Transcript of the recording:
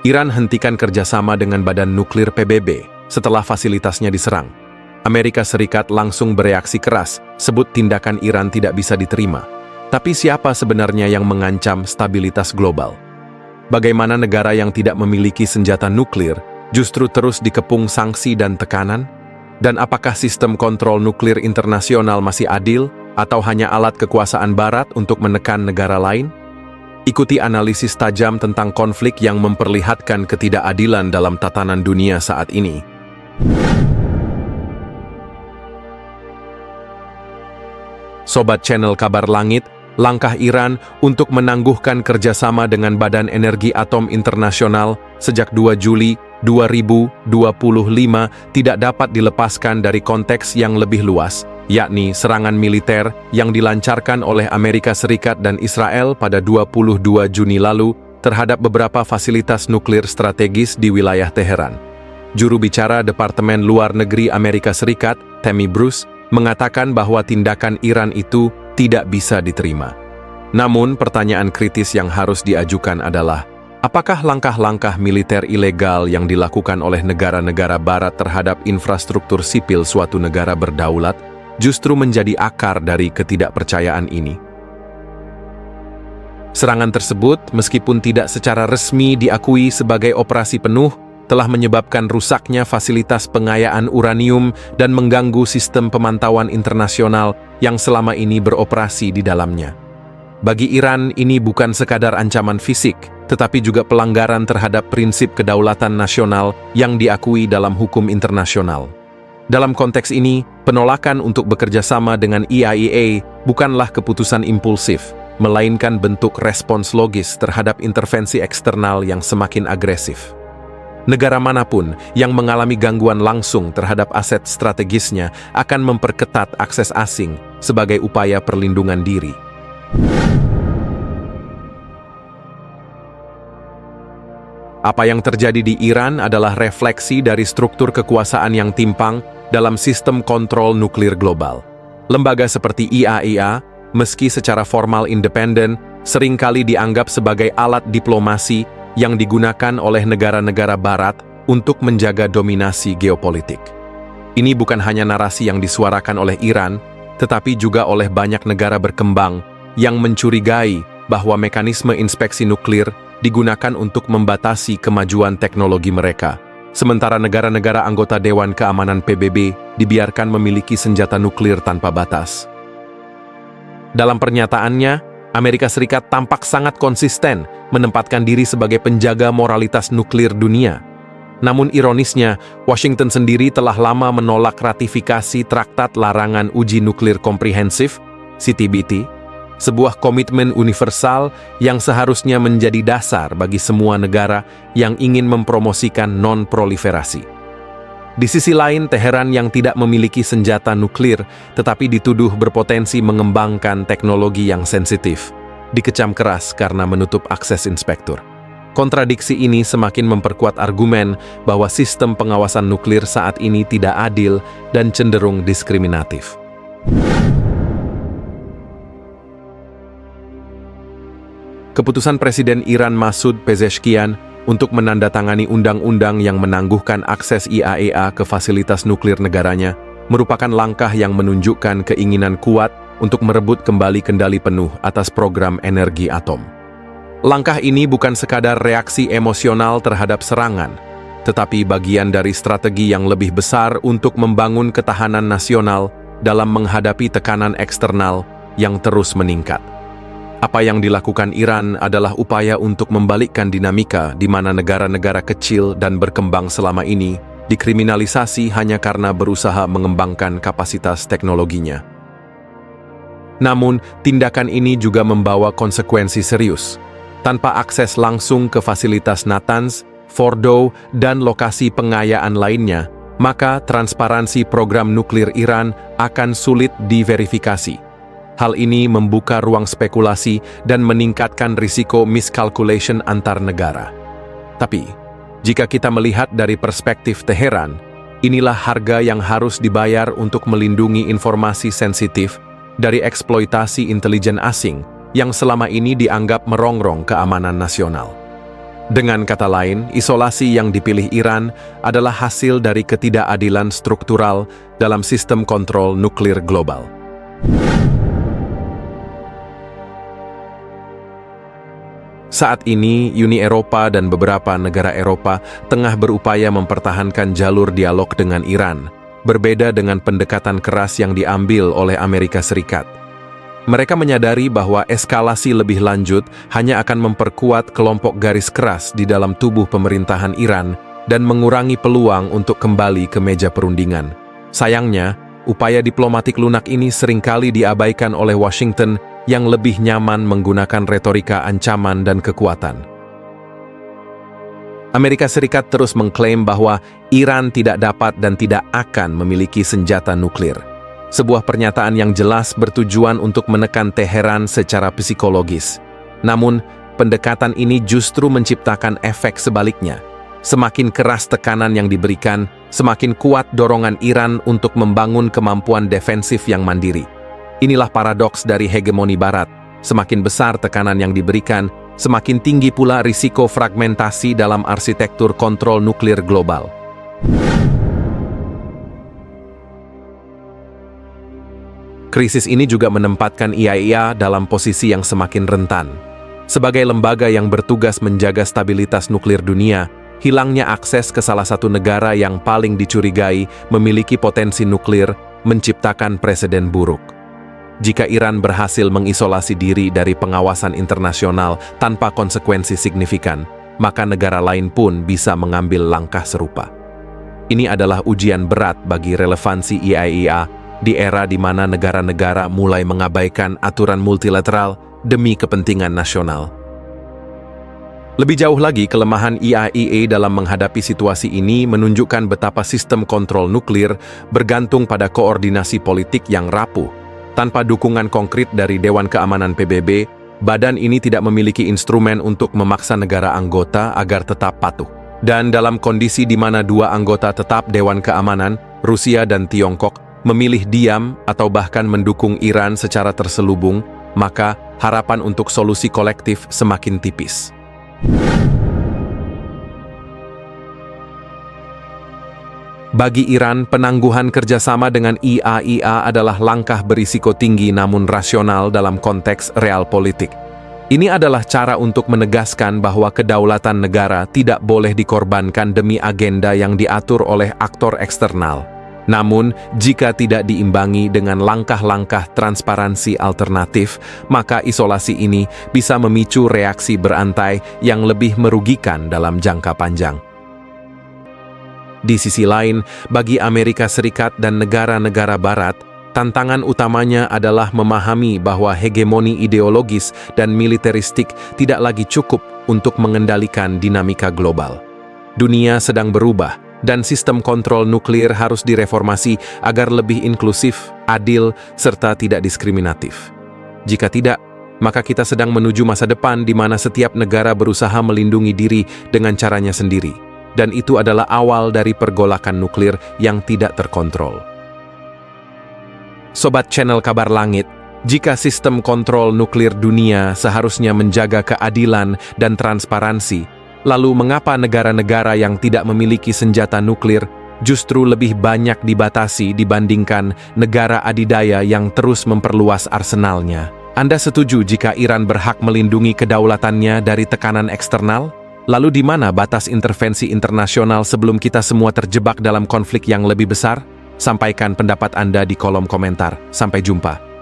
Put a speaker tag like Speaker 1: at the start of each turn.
Speaker 1: Iran hentikan kerjasama dengan Badan Nuklir PBB setelah fasilitasnya diserang. Amerika Serikat langsung bereaksi keras, sebut tindakan Iran tidak bisa diterima. Tapi siapa sebenarnya yang mengancam stabilitas global? Bagaimana negara yang tidak memiliki senjata nuklir justru terus dikepung sanksi dan tekanan? Dan apakah sistem kontrol nuklir internasional masih adil atau hanya alat kekuasaan Barat untuk menekan negara lain? Ikuti analisis tajam tentang konflik yang memperlihatkan ketidakadilan dalam tatanan dunia saat ini. Sobat channel Kabar Langit, langkah Iran untuk menangguhkan kerjasama dengan Badan Energi Atom Internasional sejak 2 Juli 2025 tidak dapat dilepaskan dari konteks yang lebih luas, yakni serangan militer yang dilancarkan oleh Amerika Serikat dan Israel pada 22 Juni lalu terhadap beberapa fasilitas nuklir strategis di wilayah Teheran. Juru bicara Departemen Luar Negeri Amerika Serikat, Tammy Bruce, mengatakan bahwa tindakan Iran itu tidak bisa diterima. Namun, pertanyaan kritis yang harus diajukan adalah, apakah langkah-langkah militer ilegal yang dilakukan oleh negara-negara Barat terhadap infrastruktur sipil suatu negara berdaulat justru menjadi akar dari ketidakpercayaan ini? Serangan tersebut, meskipun tidak secara resmi diakui sebagai operasi penuh, telah menyebabkan rusaknya fasilitas pengayaan uranium dan mengganggu sistem pemantauan internasional yang selama ini beroperasi di dalamnya. Bagi Iran, ini bukan sekadar ancaman fisik, tetapi juga pelanggaran terhadap prinsip kedaulatan nasional yang diakui dalam hukum internasional. Dalam konteks ini, penolakan untuk bekerja sama dengan IAEA bukanlah keputusan impulsif, melainkan bentuk respons logis terhadap intervensi eksternal yang semakin agresif. Negara manapun yang mengalami gangguan langsung terhadap aset strategisnya akan memperketat akses asing sebagai upaya perlindungan diri. Apa yang terjadi di Iran adalah refleksi dari struktur kekuasaan yang timpang dalam sistem kontrol nuklir global. Lembaga seperti IAEA, meski secara formal independen, seringkali dianggap sebagai alat diplomasi yang digunakan oleh negara-negara Barat untuk menjaga dominasi geopolitik. Ini bukan hanya narasi yang disuarakan oleh Iran, tetapi juga oleh banyak negara berkembang yang mencurigai bahwa mekanisme inspeksi nuklir digunakan untuk membatasi kemajuan teknologi mereka, sementara negara-negara anggota Dewan Keamanan PBB dibiarkan memiliki senjata nuklir tanpa batas. Dalam pernyataannya, Amerika Serikat tampak sangat konsisten menempatkan diri sebagai penjaga moralitas nuklir dunia. Namun ironisnya, Washington sendiri telah lama menolak ratifikasi Traktat Larangan Uji Nuklir Komprehensif, CTBT, sebuah komitmen universal yang seharusnya menjadi dasar bagi semua negara yang ingin mempromosikan non-proliferasi. Di sisi lain, Teheran yang tidak memiliki senjata nuklir tetapi dituduh berpotensi mengembangkan teknologi yang sensitif, dikecam keras karena menutup akses inspektur. Kontradiksi ini semakin memperkuat argumen bahwa sistem pengawasan nuklir saat ini tidak adil dan cenderung diskriminatif. Keputusan Presiden Iran Masoud Pezeshkian untuk menandatangani undang-undang yang menangguhkan akses IAEA ke fasilitas nuklir negaranya merupakan langkah yang menunjukkan keinginan kuat untuk merebut kembali kendali penuh atas program energi atom. Langkah ini bukan sekadar reaksi emosional terhadap serangan, tetapi bagian dari strategi yang lebih besar untuk membangun ketahanan nasional dalam menghadapi tekanan eksternal yang terus meningkat. Apa yang dilakukan Iran adalah upaya untuk membalikkan dinamika di mana negara-negara kecil dan berkembang selama ini dikriminalisasi hanya karena berusaha mengembangkan kapasitas teknologinya. Namun, tindakan ini juga membawa konsekuensi serius. Tanpa akses langsung ke fasilitas Natanz, Fordow, dan lokasi pengayaan lainnya, maka transparansi program nuklir Iran akan sulit diverifikasi. Hal ini membuka ruang spekulasi dan meningkatkan risiko miscalculation antar negara. Tapi, jika kita melihat dari perspektif Teheran, inilah harga yang harus dibayar untuk melindungi informasi sensitif dari eksploitasi intelijen asing yang selama ini dianggap merongrong keamanan nasional. Dengan kata lain, isolasi yang dipilih Iran adalah hasil dari ketidakadilan struktural dalam sistem kontrol nuklir global. Saat ini, Uni Eropa dan beberapa negara Eropa tengah berupaya mempertahankan jalur dialog dengan Iran, berbeda dengan pendekatan keras yang diambil oleh Amerika Serikat. Mereka menyadari bahwa eskalasi lebih lanjut hanya akan memperkuat kelompok garis keras di dalam tubuh pemerintahan Iran dan mengurangi peluang untuk kembali ke meja perundingan. Sayangnya, upaya diplomatik lunak ini seringkali diabaikan oleh Washington yang lebih nyaman menggunakan retorika ancaman dan kekuatan. Amerika Serikat terus mengklaim bahwa Iran tidak dapat dan tidak akan memiliki senjata nuklir. Sebuah pernyataan yang jelas bertujuan untuk menekan Teheran secara psikologis. Namun, pendekatan ini justru menciptakan efek sebaliknya. Semakin keras tekanan yang diberikan, semakin kuat dorongan Iran untuk membangun kemampuan defensif yang mandiri. Inilah paradoks dari hegemoni Barat. Semakin besar tekanan yang diberikan, semakin tinggi pula risiko fragmentasi dalam arsitektur kontrol nuklir global. Krisis ini juga menempatkan IAEA dalam posisi yang semakin rentan. Sebagai lembaga yang bertugas menjaga stabilitas nuklir dunia, hilangnya akses ke salah satu negara yang paling dicurigai memiliki potensi nuklir menciptakan presiden buruk. Jika Iran berhasil mengisolasi diri dari pengawasan internasional tanpa konsekuensi signifikan, maka negara lain pun bisa mengambil langkah serupa. Ini adalah ujian berat bagi relevansi IAEA di era di mana negara-negara mulai mengabaikan aturan multilateral demi kepentingan nasional. Lebih jauh lagi, kelemahan IAEA dalam menghadapi situasi ini menunjukkan betapa sistem kontrol nuklir bergantung pada koordinasi politik yang rapuh. Tanpa dukungan konkret dari Dewan Keamanan PBB, badan ini tidak memiliki instrumen untuk memaksa negara anggota agar tetap patuh. Dan dalam kondisi di mana dua anggota tetap Dewan Keamanan, Rusia dan Tiongkok, memilih diam atau bahkan mendukung Iran secara terselubung, maka harapan untuk solusi kolektif semakin tipis. Bagi Iran, penangguhan kerjasama dengan IAEA adalah langkah berisiko tinggi namun rasional dalam konteks realpolitik. Ini adalah cara untuk menegaskan bahwa kedaulatan negara tidak boleh dikorbankan demi agenda yang diatur oleh aktor eksternal. Namun, jika tidak diimbangi dengan langkah-langkah transparansi alternatif, maka isolasi ini bisa memicu reaksi berantai yang lebih merugikan dalam jangka panjang. Di sisi lain, bagi Amerika Serikat dan negara-negara Barat, tantangan utamanya adalah memahami bahwa hegemoni ideologis dan militeristik tidak lagi cukup untuk mengendalikan dinamika global. Dunia sedang berubah, dan sistem kontrol nuklir harus direformasi agar lebih inklusif, adil, serta tidak diskriminatif. Jika tidak, maka kita sedang menuju masa depan di mana setiap negara berusaha melindungi diri dengan caranya sendiri. Dan itu adalah awal dari pergolakan nuklir yang tidak terkontrol. Sobat channel Kabar Langit, jika sistem kontrol nuklir dunia seharusnya menjaga keadilan dan transparansi, lalu mengapa negara-negara yang tidak memiliki senjata nuklir justru lebih banyak dibatasi dibandingkan negara adidaya yang terus memperluas arsenalnya? Anda setuju jika Iran berhak melindungi kedaulatannya dari tekanan eksternal? Lalu di mana batas intervensi internasional sebelum kita semua terjebak dalam konflik yang lebih besar? Sampaikan pendapat Anda di kolom komentar. Sampai jumpa.